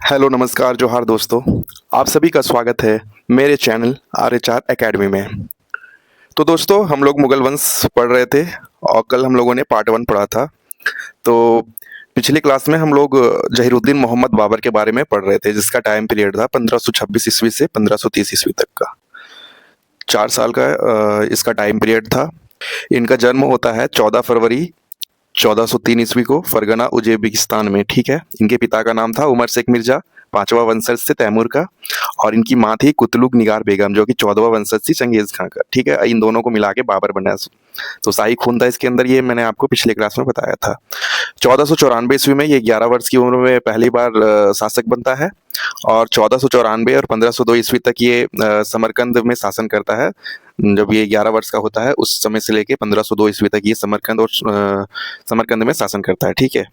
Hello नमस्कार जोहार दोस्तों। आप सभी का स्वागत है मेरे चैनल आर.एच.आर एकेडमी में। तो दोस्तों हम लोग मुगल वंश पढ़ रहे थे और कल हम लोगों ने पार्ट 1 पढ़ा था। तो पिछली क्लास में हम लोग जहीरुद्दीन मोहम्मद बाबर के बारे में पढ़ रहे थे, जिसका टाइम पीरियड था 1526 ईस्वी से 1530 ईस्वी तक का। 4 साल का इसका टाइम पीरियड था। इनका जन्म होता है 14 फरवरी 1403 ईस्वी को फरगना उज़्बेकिस्तान में। ठीक है। इनके पिता का नाम था उमर शेख मिर्जा, 5वां वंशज थे तैमूर का, और इनकी माँ थी कुतलुग निगार बेगम, जो कि 14वां वंशज थी चंगेज खां का। ठीक है। इन दोनों को मिला के बाबर बना। तो शाही खून था इसके अंदर, ये मैंने आपको पिछले क्लास में बताया था। 1494 ईस्वी में ये 11 वर्ष की उम्र में पहली बार शासक बनता है, और 1494 और 1502 ईस्वी तक ये समरकंद में शासन करता है। जब ये 11 वर्ष का होता है उस समय से लेके 1502 ईस्वी तक ये समरकंद में शासन करता है। ठीक है।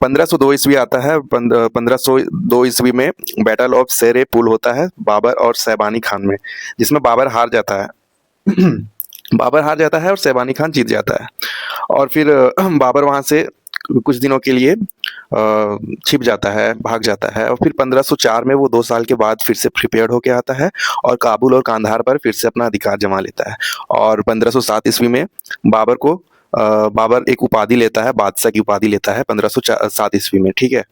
1502 ईस्वी आता है। 1502 ईस्वी में बैटल ऑफ शेर पुल होता है बाबर और सैबानी खान में, जिसमें बाबर हार जाता है। बाबर हार जाता है और सैबानी खान जीत जाता है। और फिर बाबर वहां से कुछ दिनों के लिए छिप जाता है, भाग जाता है, और फिर 1504 में वो 2 साल के बाद फिर से प्रिपेयर्ड होके आता है और काबुल और कांधार पर फिर से अपना अधिकार जमा लेता है। और 1507 ईस्वी में बाबर एक उपाधि लेता है, बादशाह की उपाधि लेता है 1507 ईस्वी में। ठीक है।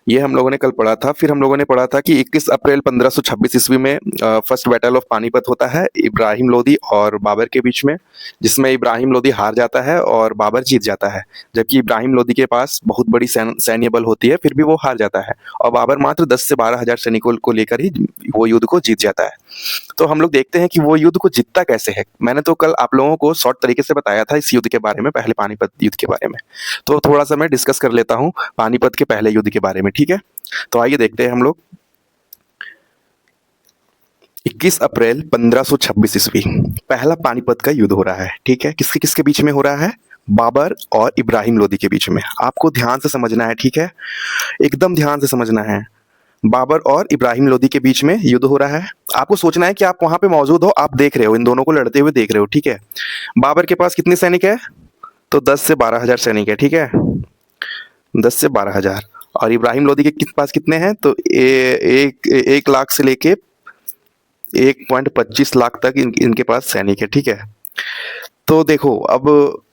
ये हम लोगों ने कल पढ़ा था। फिर हम लोगों ने पढ़ा था कि 21 अप्रैल 1526 ईस्वी में फर्स्ट बैटल ऑफ पानीपत होता है इब्राहिम लोदी और बाबर के बीच में, जिसमें इब्राहिम लोदी हार जाता है और बाबर जीत जाता है। जबकि इब्राहिम लोदी के पास बहुत बड़ी सैन्य बल होती है, फिर भी वो हार जाता है, और बाबर मात्र 10 से 12 हजार सैनिकों को लेकर ही वो युद्ध को जीत जाता है। तो हम लोग देखते हैं कि वो युद्ध को जीतता कैसे है। मैंने तो कल आप लोगों को शॉर्ट तरीके से बताया था इस युद्ध के बारे में, पहले पानीपत युद्ध के बारे में। तो थोड़ा सा मैं डिस्कस कर लेता हूँ पानीपत के पहले युद्ध के बारे में। ठीक है। तो आइए देखते हैं हम लोग। 21 अप्रैल 1526 ईस्वी पहला पानीपत का युद्ध हो रहा है। ठीक है। किसके किसके बीच में हो रहा है? बाबर और इब्राहिम लोदी के बीच में। आपको ध्यान से समझना है। ठीक है। एकदम ध्यान से समझना है। बाबर और इब्राहिम लोदी के बीच में युद्ध हो रहा है। आपको सोचना है कि आप वहां पे मौजूद हो, आप देख रहे हो, इन दोनों को लड़ते हुए देख रहे हो। ठीक है। बाबर के पास कितने सैनिक है? तो 10 से 12 हजार सैनिक है। ठीक है। 10 से 12 हजार। और इब्राहिम लोदी के पास कितने हैं? तो 1 लाख से लेके 1.25 लाख तक इनके पास सैनिक है। ठीक है। तो देखो, अब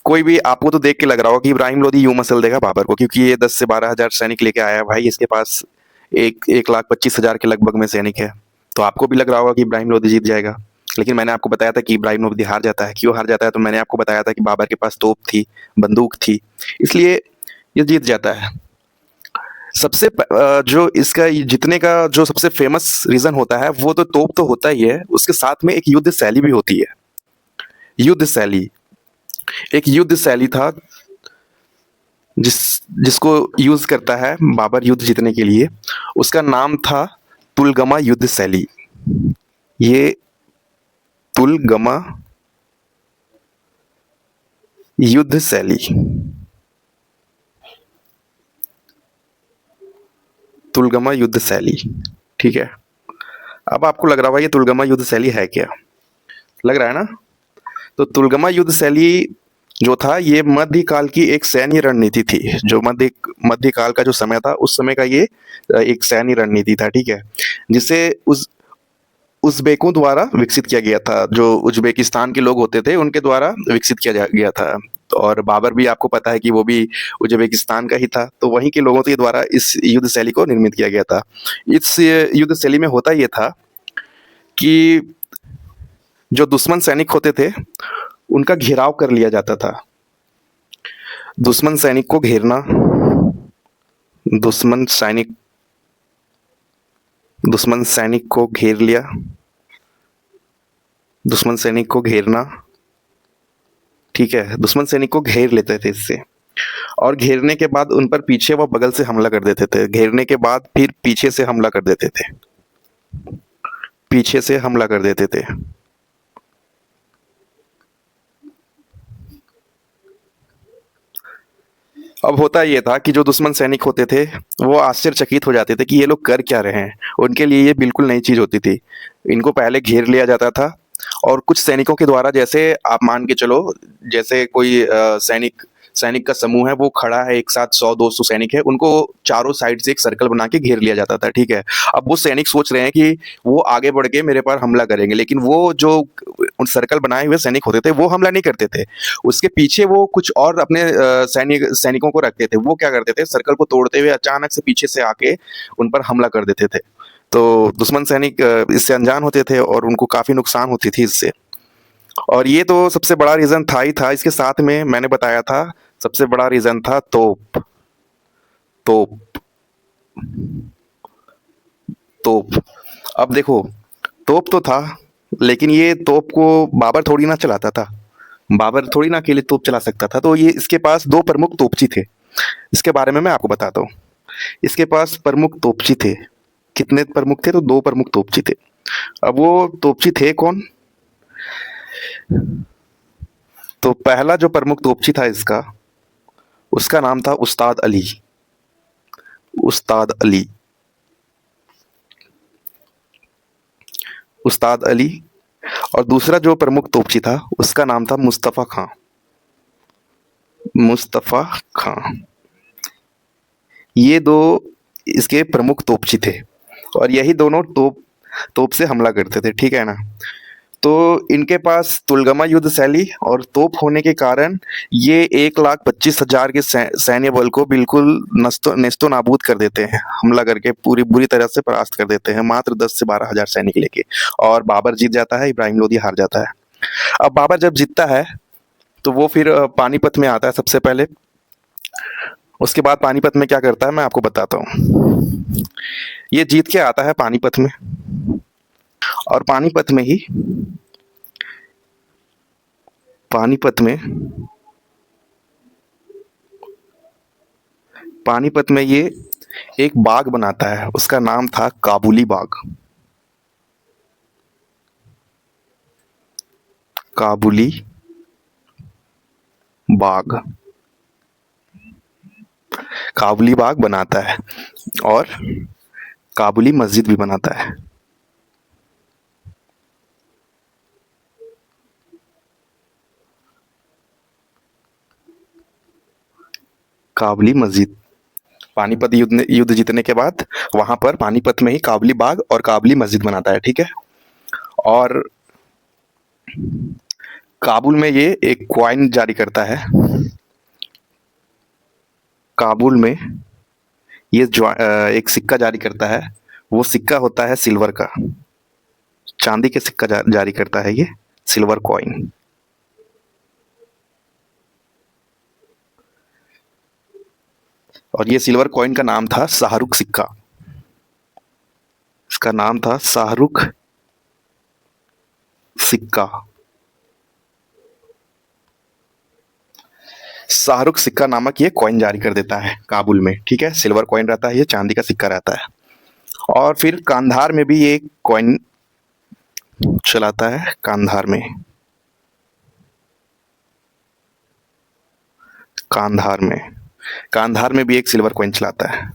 कोई भी आपको तो देख के लग रहा होगा कि इब्राहिम लोदी यूं मसल देगा बाबर को, क्योंकि ये 10 से 12 हजार सैनिक लेके आया है भाई, इसके पास 1,25,000 के लगभग में सैनिक है। तो आपको भी लग रहा होगा कि इब्राहिम लोदी जीत जाएगा। लेकिन मैंने आपको बताया था कि इब्राहिम लोदी हार जाता है। क्यों हार जाता है? तो मैंने आपको बताया था कि बाबर के पास तोप थी, बंदूक थी, इसलिए ये जीत जाता है। जो इसका जीतने का जो सबसे फेमस रीजन होता है, वो तो तोप तो होता ही है, उसके साथ में एक युद्ध शैली भी होती है। युद्ध शैली, एक युद्ध शैली था जिसको यूज करता है बाबर युद्ध जीतने के लिए। उसका नाम था तुलगमा युद्ध शैली। ये तुलगमा युद्ध शैली, तुलगमा युद्ध शैली। ठीक है। अब आपको लग रहा होगा ये तुलगमा युद्ध शैली है क्या? लग रहा है ना? तो तुलगमा युद्ध शैली जो था, ये मध्यकाल की एक सैन्य रणनीति थी। जो मध्यकाल का जो समय था, उस समय का ये एक सैन्य रणनीति था। ठीक है। जिसे उस उज़्बेकों द्वारा विकसित किया गया था। जो उज़्बेकिस्तान के लोग होते थे, उनके द्वारा विकसित किया गया था। और बाबर भी आपको पता है कि वो भी उज़्बेकिस्तान का ही था, तो वहीं के लोगों के द्वारा इस युद्ध शैली को निर्मित किया गया था। इस युद्ध शैली में होता ये था कि जो दुश्मन सैनिक होते थे, उनका घेराव कर लिया जाता था। दुश्मन सैनिक को घेरना, दुश्मन सैनिक को घेर लिया, दुश्मन सैनिक को घेरना। ठीक है। दुश्मन सैनिक को घेर लेते थे इससे, और घेरने के बाद उन पर पीछे व बगल से हमला कर देते थे। घेरने के बाद फिर पीछे से हमला कर देते थे, पीछे से हमला कर देते थे। अब होता ये था कि जो दुश्मन सैनिक होते थे, वो आश्चर्यचकित हो जाते थे कि ये लोग कर क्या रहे हैं। उनके लिए ये बिल्कुल नई चीज होती थी। इनको पहले घेर लिया जाता था, और कुछ सैनिकों के द्वारा, जैसे आप मान के चलो, जैसे कोई सैनिक सैनिक का समूह है वो खड़ा है, एक साथ 100-200 सैनिक है, उनको चारों साइड से एक सर्कल बना के घेर लिया जाता था, ठीक है। अब वो सैनिक सोच रहे हैं कि वो आगे बढ़ के मेरे पर हमला करेंगे, लेकिन वो जो उन सर्कल बनाए हुए सैनिक होते थे वो हमला नहीं करते थे। उसके पीछे वो कुछ और अपने सैनिकों को रखते थे। वो क्या करते थे, सर्कल को तोड़ते हुए अचानक से पीछे से आके उन पर हमला कर देते थे। तो दुश्मन सैनिक इससे अनजान होते थे और उनको काफ़ी नुकसान होती थी इससे। और ये तो सबसे बड़ा रीज़न था ही था, इसके साथ में मैंने बताया था सबसे बड़ा रीज़न था तोप। तोप तोप अब देखो, तोप तो था, लेकिन ये तोप को बाबर थोड़ी ना चलाता था। बाबर थोड़ी ना अकेले तोप चला सकता था, तो ये इसके पास 2 प्रमुख तोपची थे। इसके बारे में मैं आपको बताता हूँ। इसके पास प्रमुख तोपची थे। कितने प्रमुख थे? तो 2 प्रमुख तोपची थे। अब वो तोपची थे कौन? तो पहला जो प्रमुख तोपची था इसका, उसका नाम था उस्ताद अली। उस्ताद अली। उस्ताद अली। और दूसरा जो प्रमुख तोपची था उसका नाम था मुस्तफ़ा खां। मुस्तफ़ा खां। ये 2 इसके प्रमुख तोपची थे और यही दोनों तोप से हमला करते थे, ठीक है ना। तो इनके पास तुलगमा युद्ध शैली और तोप होने के कारण ये 1,25,000 के सैन्य बल को बिल्कुल नेस्तो नाबूद कर देते हैं। हमला करके पूरी बुरी तरह से परास्त कर देते हैं, मात्र 10 से 12,000 सैनिक लेके। और बाबर जीत जाता है, इब्राहिम लोदी हार जाता है। अब बाबर जब जीतता है तो वो फिर पानीपत में आता है सबसे पहले। उसके बाद पानीपत में क्या करता है मैं आपको बताता हूँ। ये जीत के आता है पानीपत में, और पानीपत में ही पानीपत में ये एक बाग बनाता है, उसका नाम था काबुली बाग। काबुली बाग। काबुली बाग बनाता है और काबुली मस्जिद भी बनाता है। काबुली मस्जिद। पानीपत युद्ध जीतने के बाद वहां पर पानीपत में ही काबुली बाग और काबुली मस्जिद बनाता है, ठीक है। और काबुल में ये एक क्वाइन जारी करता है। काबुल में ये एक सिक्का जारी करता है। वो सिक्का होता है सिल्वर का। चांदी के सिक्का जारी करता है ये, सिल्वर कॉइन। और ये सिल्वर कॉइन का नाम था शाहरुख सिक्का। इसका नाम था शाहरुख सिक्का। शाहरुख सिक्का नामक ये कॉइन जारी कर देता है काबुल में, ठीक है। सिल्वर कॉइन रहता है, ये चांदी का सिक्का रहता है। और फिर कांधार में भी ये कॉइन चलाता है। कांधार में भी एक सिल्वर कॉइन चलाता है।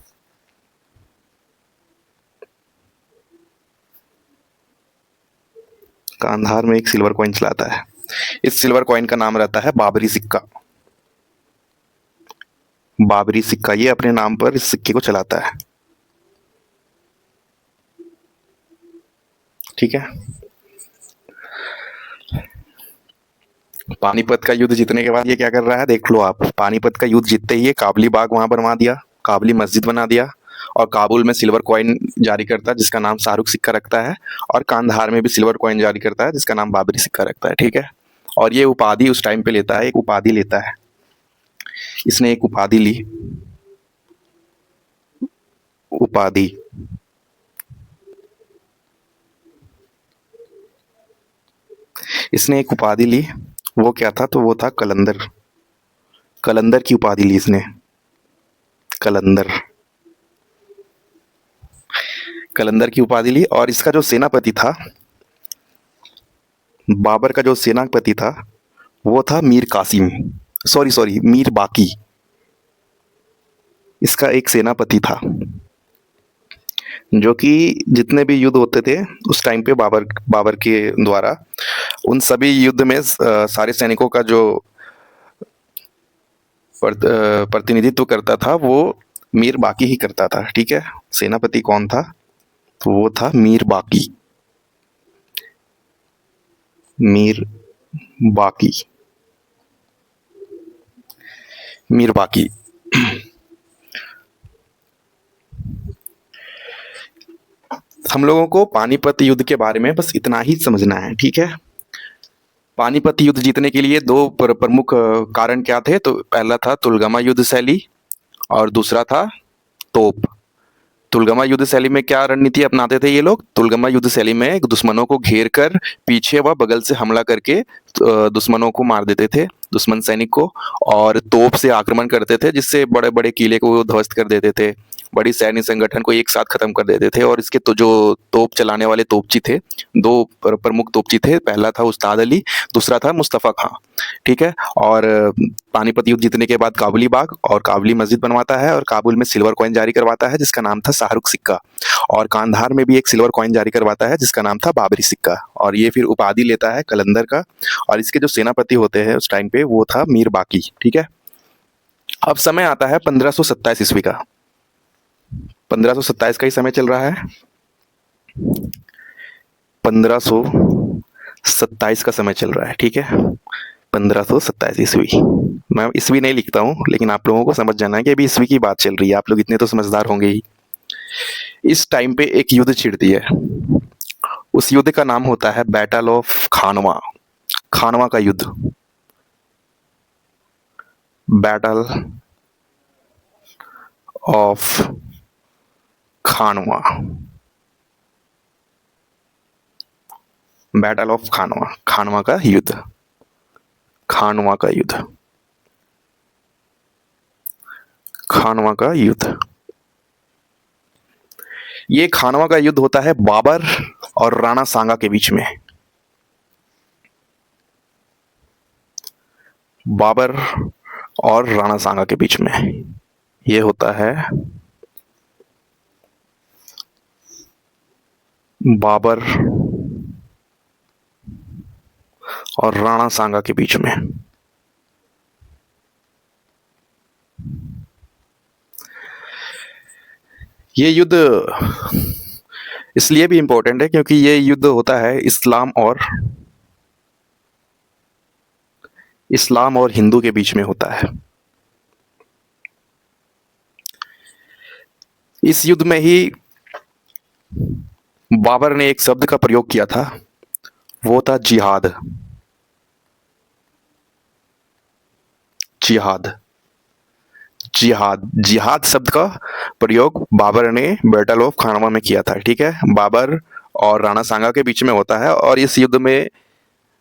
कांधार में एक सिल्वर कॉइन चलाता है। इस सिल्वर कॉइन का नाम रहता है बाबरी सिक्का। बाबरी सिक्का, ये अपने नाम पर इस सिक्के को चलाता है, ठीक है। पानीपत का युद्ध जीतने के बाद ये क्या कर रहा है देख लो आप। पानीपत का युद्ध जीतते ही ये काबुली बाग वहां बनवा दिया, काबुली मस्जिद बना दिया, और काबुल में सिल्वर कॉइन जारी करता है जिसका नाम शाहरुख सिक्का रखता है, और कांधार में भी सिल्वर कॉइन जारी करता है जिसका नाम बाबरी सिक्का रखता है, ठीक है। और ये उपाधि उस टाइम पे लेता है, एक उपाधि लेता है। इसने एक उपाधि ली। उपाधि इसने एक उपाधि ली। वो क्या था? तो वो था कलंदर। कलंदर की उपाधि ली इसने। कलंदर। कलंदर की उपाधि ली। और इसका जो सेनापति था, बाबर का जो सेनापति था, वो था मीर कासिम। सॉरी, मीर बाकी। इसका एक सेनापति था जो कि जितने भी युद्ध होते थे उस टाइम पे बाबर के द्वारा, उन सभी युद्ध में सारे सैनिकों का जो प्रतिनिधित्व करता था वो मीर बाकी ही करता था। ठीक है, सेनापति कौन था? तो वो था मीर बाकी। मीर बाकी। मीर बाकी। हम लोगों को पानीपत युद्ध के बारे में बस इतना ही समझना है। ठीक है, पानीपत युद्ध जीतने के लिए दो प्रमुख कारण क्या थे? तो पहला था तुलगमा युद्ध शैली और दूसरा था तोप। तुलगमा युद्ध शैली में क्या रणनीति अपनाते थे ये लोग? तुलगमा युद्ध शैली में दुश्मनों को घेर कर पीछे व बगल से हमला करके दुश्मनों को मार देते थे, दुश्मन सैनिक को, और तोप से आक्रमण करते थे जिससे बड़े बड़े किले को वो ध्वस्त कर देते थे, बड़ी सैन्य संगठन को एक साथ खत्म कर देते थे। और इसके तो जो तोप चलाने वाले तोपची थे, दो प्रमुख तोपची थे, पहला था उस्ताद अली, दूसरा था मुस्तफ़ा खां। ठीक है, और पानीपत युद्ध जीतने के बाद काबुली बाग और काबुली मस्जिद बनवाता है और काबुल में सिल्वर कॉइन जारी करवाता है जिसका नाम था शाहरुख सिक्का, और कांधार में भी एक सिल्वर कॉइन जारी करवाता है जिसका नाम था बाबरी सिक्का, और ये फिर उपाधि लेता है कलंदर का। और इसके जो सेनापति होते हैं उस टाइम पे वो था मीर बाकी। ठीक है, अब समय आता है 1527 ईस्वी का। 1527 का ही समय चल रहा है। 1527 का समय चल रहा है। ठीक है, 1527 ईस्वी। मैं ईस्वी नहीं लिखता हूँ, लेकिन आप लोगों को समझ जाना है कि अभी ईस्वी की बात चल रही है, आप लोग इतने तो समझदार होंगे ही। इस टाइम पे एक युद्ध छिड़ती है, उस युद्ध का नाम होता है बैटल ऑफ खानवा। खानवा का युद्ध, battle of Khanwa. Battle of Khanwa, Khanwa का युद्ध, खानवा का युद्ध, खानवा का युद्ध। ये खानवा का युद्ध होता है बाबर और राणा सांगा के बीच में। बाबर और राणा सांगा के बीच में ये होता है बाबर और राणा सांगा के बीच में। ये युद्ध इसलिए भी इंपॉर्टेंट है क्योंकि ये युद्ध होता है इस्लाम और हिंदू के बीच में होता है। इस युद्ध में ही बाबर ने एक शब्द का प्रयोग किया था, वो था जिहाद। जिहाद, जिहाद, जिहाद शब्द का प्रयोग बाबर ने बैटल ऑफ खानवा में किया था। ठीक है, बाबर और राणा सांगा के बीच में होता है और इस युद्ध में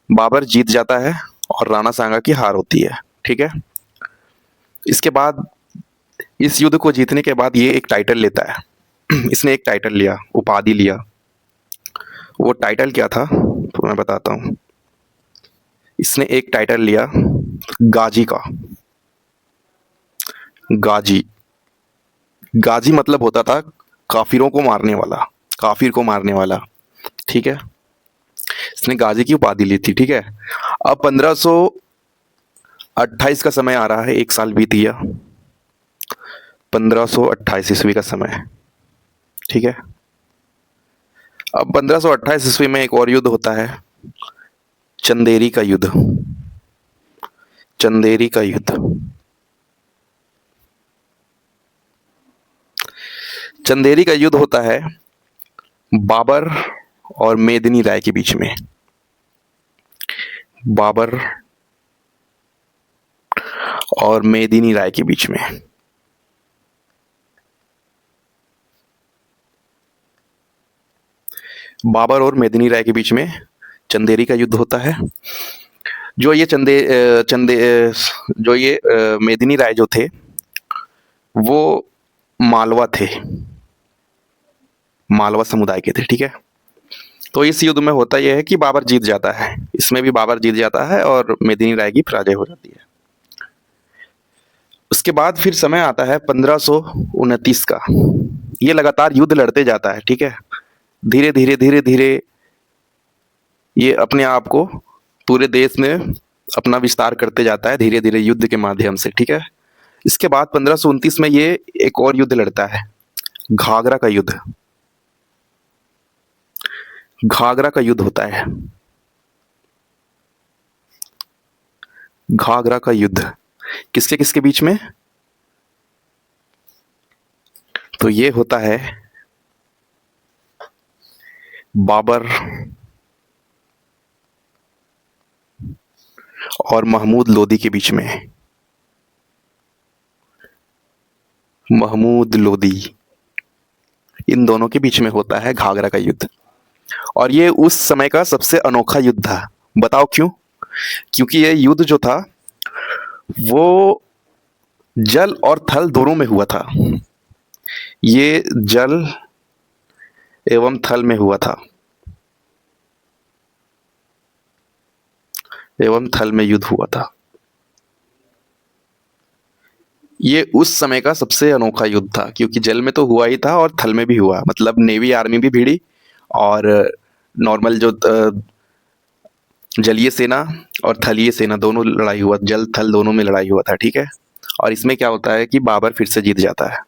बाबर जीत जाता है और राणा सांगा की हार होती है। ठीक है, इसके बाद इस युद्ध को जीतने के बाद ये एक टाइटल लेता है। इसने एक टाइटल लिया, उपाधि लिया। वो टाइटल क्या था तो मैं बताता हूँ। इसने एक टाइटल लिया गाजी का। गाजी, गाजी मतलब होता था काफिरों को मारने वाला, काफिर को मारने वाला। ठीक है, इसने गाजी की उपाधि ली थी। ठीक है, अब 1528 का समय आ रहा है, एक साल बीत गया। 1528 ईस्वी का समय। ठीक है, अब 1528 ईस्वी में एक और युद्ध होता है, चंदेरी का युद्ध। चंदेरी का युद्ध, चंदेरी का युद्ध होता है बाबर और मेदिनी राय के बीच में। बाबर और मेदिनी राय के बीच में। बाबर और मेदिनी राय के बीच में चंदेरी का युद्ध होता है। जो ये मेदिनी राय जो थे वो मालवा थे, मालवा समुदाय के थे। ठीक है, तो इस युद्ध में होता यह है कि बाबर जीत जाता है, इसमें भी बाबर जीत जाता है और मेदिनी राय की पराजय हो जाती है। उसके बाद फिर समय आता है 1529 का। ये लगातार युद्ध लड़ते जाता है। ठीक है, धीरे धीरे धीरे धीरे ये अपने आप को पूरे देश में अपना विस्तार करते जाता है, धीरे धीरे युद्ध के माध्यम से। ठीक है, इसके बाद 1529 में ये एक और युद्ध लड़ता है, घाघरा का युद्ध। घाघरा का युद्ध होता है, घाघरा का युद्ध किसके किसके बीच में? तो ये होता है बाबर और महमूद लोदी के बीच में। महमूद लोदी, इन दोनों के बीच में होता है घाघरा का युद्ध। और ये उस समय का सबसे अनोखा युद्ध था। बताओ क्यों? क्योंकि ये युद्ध जो था वो जल और थल दोनों में हुआ था। ये जल एवं थल में हुआ था, एवं थल में युद्ध हुआ था। ये उस समय का सबसे अनोखा युद्ध था, क्योंकि जल में तो हुआ ही था और थल में भी हुआ। मतलब नेवी आर्मी भी भिड़ी और नॉर्मल जो जलीय सेना और थलीय सेना दोनों लड़ाई हुआ, जल थल दोनों में लड़ाई हुआ था। ठीक है। और इसमें क्या होता है कि बाबर फिर से जीत जाता है।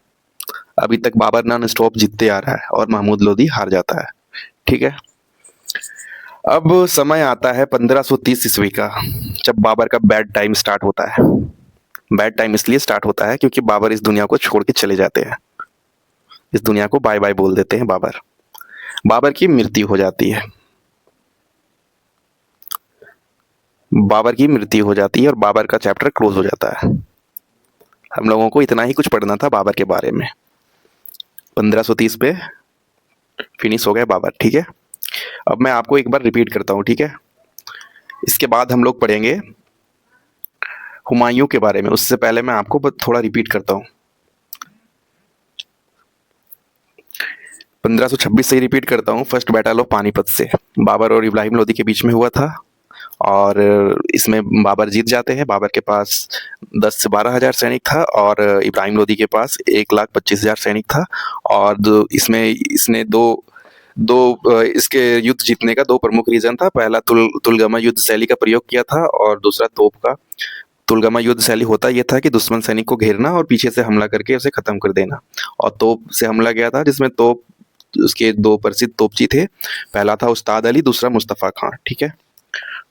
अभी तक बाबर नॉन स्टॉप जीतते आ रहा है और महमूद लोदी हार जाता है। ठीक है। अब समय आता है 1530 ईस्वी का, जब बाबर का बैड टाइम स्टार्ट होता है। बैड टाइम इसलिए स्टार्ट होता है क्योंकि बाबर इस दुनिया को छोड़ के चले जाते हैं, इस दुनिया को बाय बाय बोल देते हैं बाबर। बाबर की मृत्यु हो जाती है, बाबर की मृत्यु हो जाती है और बाबर का चैप्टर क्लोज हो जाता है। हम लोगों को इतना ही कुछ पढ़ना था बाबर के बारे में। 1530 पे फिनिश हो गया बाबर। ठीक है। अब मैं आपको एक बार रिपीट करता हूँ। ठीक है। इसके बाद हम लोग पढ़ेंगे हुमायूं के बारे में। उससे पहले मैं आपको थोड़ा रिपीट करता हूँ। 1526 से ही रिपीट करता हूँ। फर्स्ट बैटल ऑफ पानीपत से बाबर और इब्राहिम लोदी के बीच में हुआ था और इसमें बाबर जीत जाते हैं। बाबर के पास 10 से 12 हजार सैनिक था और इब्राहिम लोदी के पास 1,25,000 सैनिक था। और इसमें इसने इसके युद्ध जीतने का दो प्रमुख रीजन था। पहला तुलगमा युद्ध शैली का प्रयोग किया था और दूसरा तोप का। तुलगमा युद्ध शैली होता यह था कि दुश्मन सैनिक को घेरना और पीछे से हमला करके उसे खत्म कर देना। और तोप से हमला किया था, जिसमें तोप उसके दो प्रसिद्ध तोपची थे। पहला था उस्ताद अली, दूसरा मुस्तफ़ा खां। ठीक है।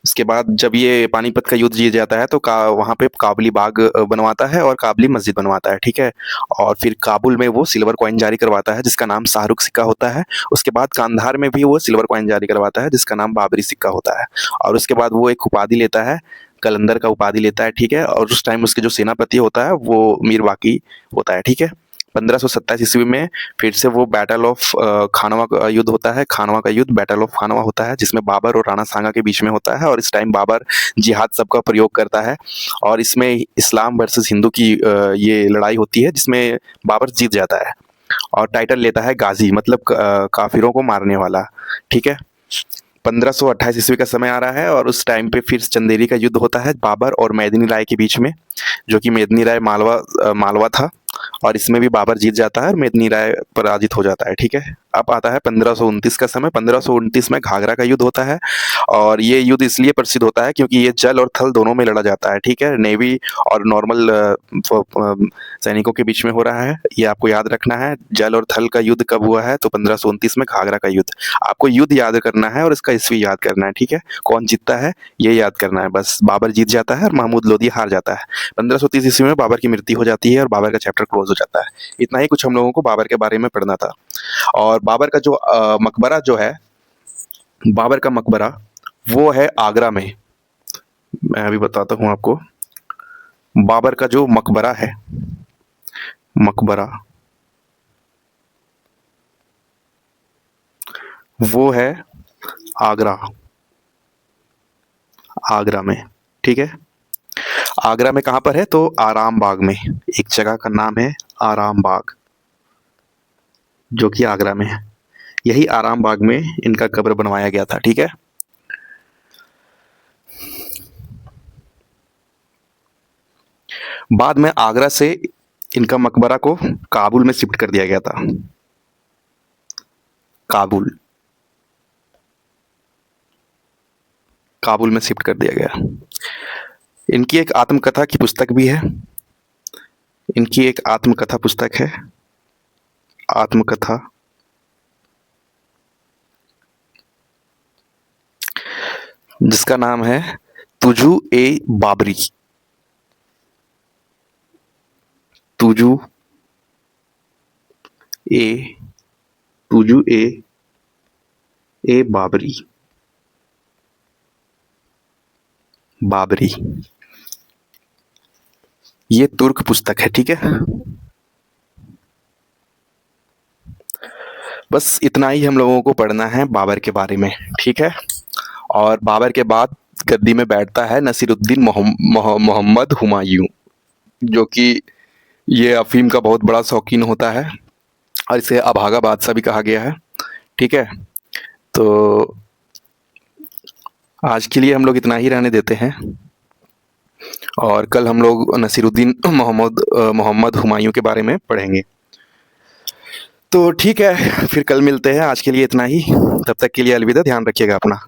उसके बाद जब ये पानीपत का युद्ध जीत जाता है तो वहाँ पे काबुली बाग बनवाता है और काबुली मस्जिद बनवाता है। ठीक है। और फिर काबुल में वो सिल्वर कॉइन जारी करवाता है जिसका नाम शाहरुख सिक्का होता है। उसके बाद कांधार में भी वो सिल्वर कॉइन जारी करवाता है जिसका नाम बाबरी सिक्का होता है। और उसके बाद वो एक उपाधि लेता है, कलंदर का उपाधि लेता है। ठीक है। और उस टाइम उसके जो सेनापति होता है वो मीर वाकी होता है। ठीक है। 1527 ईस्वी में फिर से वो बैटल ऑफ खानवा का युद्ध होता है। खानवा का युद्ध बैटल ऑफ खानवा होता है जिसमें बाबर और राणा सांगा के बीच में होता है। और इस टाइम बाबर जिहाद सब का प्रयोग करता है और इसमें इस्लाम वर्सेस हिंदू की ये लड़ाई होती है जिसमें बाबर जीत जाता है और टाइटल लेता है गाजी, मतलब काफिरों को मारने वाला। ठीक है। 1528 ईस्वी का समय आ रहा है और उस टाइम पे फिर चंदेरी का युद्ध होता है बाबर और मेदिनी राय के बीच में, जो कि मेदिनी राय मालवा था। और इसमें भी बाबर जीत जाता है और मेदिनी राय पराजित हो जाता है। ठीक है। अब आता है 1529 का समय। 1529 में घाघरा का युद्ध होता है और ये युद्ध इसलिए प्रसिद्ध होता है क्योंकि ये जल और थल दोनों में लड़ा जाता है। ठीक है। नेवी और नॉर्मल सैनिकों के बीच में हो रहा है, ये आपको याद रखना है। जल और थल का युद्ध कब हुआ है? तो 1529 में घाघरा का युद्ध। आपको युद्ध याद करना है और इसका ईस्वी याद करना है। ठीक है। कौन जीतता है ये याद करना है बस। बाबर जीत जाता है और महमूद लोदी हार जाता है। 1530 ईस्वी में बाबर की मृत्यु हो जाती है और बाबर का चैप्टर क्लोज हो जाता है। इतना ही कुछ हम लोगों को बाबर के बारे में पढ़ना था। और बाबर का जो मकबरा जो है, बाबर का मकबरा वो है आगरा में। मैं अभी बताता हूँ आपको। बाबर का जो मकबरा है, मकबरा वो है आगरा, आगरा में। ठीक है। आगरा में कहाँ पर है? तो आराम बाग में। एक जगह का नाम है आराम बाग, जो कि आगरा में है। यही आराम बाग में इनका कब्र बनवाया गया था। ठीक है। बाद में आगरा से इनका मकबरा को काबुल में शिफ्ट कर दिया गया था। काबुल, काबुल में शिफ्ट कर दिया गया। इनकी एक आत्मकथा की पुस्तक भी है इनकी एक आत्मकथा पुस्तक है, आत्मकथा, जिसका नाम है तुझू ए बाबरी। तुझू ए तुझू ए बाबरी, बाबरी। ये तुर्क पुस्तक है, ठीक है। बस इतना ही हम लोगों को पढ़ना है बाबर के बारे में, ठीक है। और बाबर के बाद गद्दी में बैठता है नसीरुद्दीन मोहम्मद हुमायूं, जो कि ये अफीम का बहुत बड़ा शौकीन होता है और इसे अभागा बादशाह भी कहा गया है, ठीक है। तो आज के लिए हम लोग इतना ही रहने देते हैं और कल हम लोग नसीरुद्दीन मोहम्मद हुमायूं के बारे में पढ़ेंगे। तो ठीक है, फिर कल मिलते हैं। आज के लिए इतना ही, तब तक के लिए अलविदा, ध्यान रखिएगा अपना।